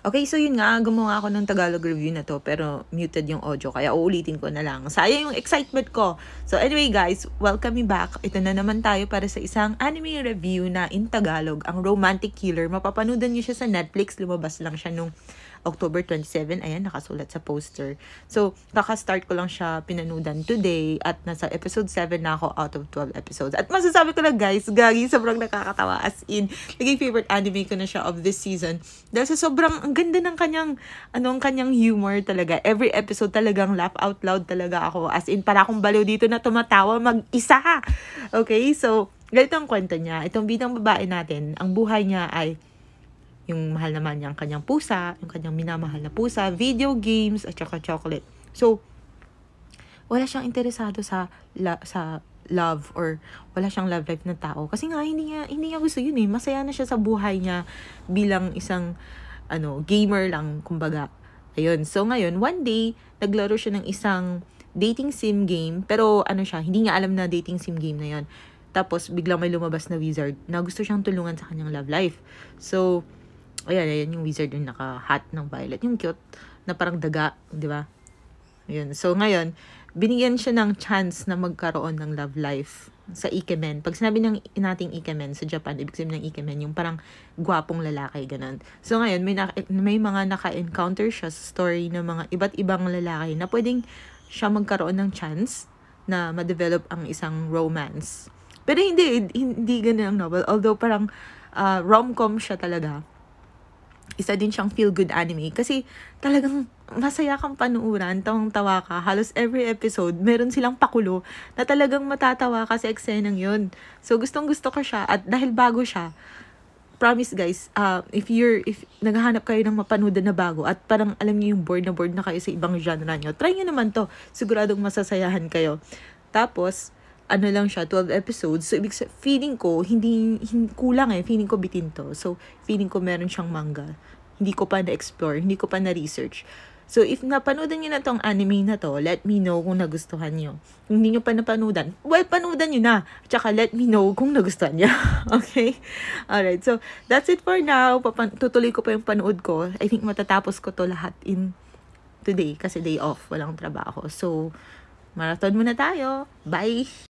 Okay, so yun nga, gumawa ako ng Tagalog review na to, pero muted yung audio, kaya uulitin ko na lang. Sayang yung excitement ko. So anyway guys, welcome me back. Ito na naman tayo para sa isang anime review na in Tagalog, ang Romantic Killer. Mapapanood niyo siya sa Netflix, lumabas lang siya nung October 27, ayan, nakasulat sa poster. So, kaka-start ko lang siya pinanudan today at nasa episode 7 na ako out of 12 episodes. At masasabi ko lang guys, gagi, sobrang nakakatawa. As in, naging favorite anime ko na siya of this season. Dahil sa sobrang, ang ganda ng kanyang humor talaga. Every episode talagang laugh out loud talaga ako. As in, para akong baliw dito na tumatawa mag-isa. Okay, so, ganito ang kwento niya. Itong bidang babae natin, ang buhay niya ay yung mahal naman niya ang kanyang pusa, yung kanyang minamahal na pusa, video games, at saka chocolate. So, wala siyang interesado sa love or wala siyang love life na tao. Kasi nga, hindi niya gusto yun eh. Masaya na siya sa buhay niya bilang isang gamer lang, kumbaga. Ayun. So, ngayon, one day, naglaro siya ng isang dating sim game. Pero, hindi niya alam na dating sim game na yun. Tapos, biglang may lumabas na wizard na gusto siyang tulungan sa kanyang love life. So, ayan yung wizard yung naka-hat ng violet. Yung cute, na parang daga, di ba? Ayan. So, ngayon, binigyan siya ng chance na magkaroon ng love life sa ikemen. Pag sinabi nating ikemen sa Japan, ibig sabihin ng ikemen, yung parang gwapong lalaki, ganun. So, ngayon, may mga naka-encounter siya sa story ng mga iba't ibang lalaki na pwedeng siya magkaroon ng chance na ma-develop ang isang romance. Pero hindi ganun ang novel. Although, parang rom-com siya talaga. Isa din siyang feel-good anime. Kasi talagang masaya kang panuuran, tawang-tawa ka. Halos every episode, meron silang pakulo na talagang matatawa ka sa eksenang yun. So, gustong-gusto ko siya. At dahil bago siya, promise guys, if naghahanap kayo ng mapanood na bago at parang alam niyo yung bored na kayo sa ibang genre nyo, try nyo naman to. Siguradong masasayahan kayo. Tapos, lang siya, 12 episodes. So, feeling ko, hindi kulang eh. Feeling ko bitin to. So, feeling ko meron siyang manga. Hindi ko pa na-explore, hindi ko pa na-research. So, if napanoodin nyo na tong anime na to, let me know kung nagustuhan nyo. Kung hindi nyo pa napanoodin, well, panoodan nyo na. Tsaka, let me know kung nagustuhan nyo. Okay? Alright, so, that's it for now. Tutuloy ko pa yung panood ko. I think matatapos ko to lahat in today kasi day off. Walang trabaho. So, marathon muna tayo. Bye!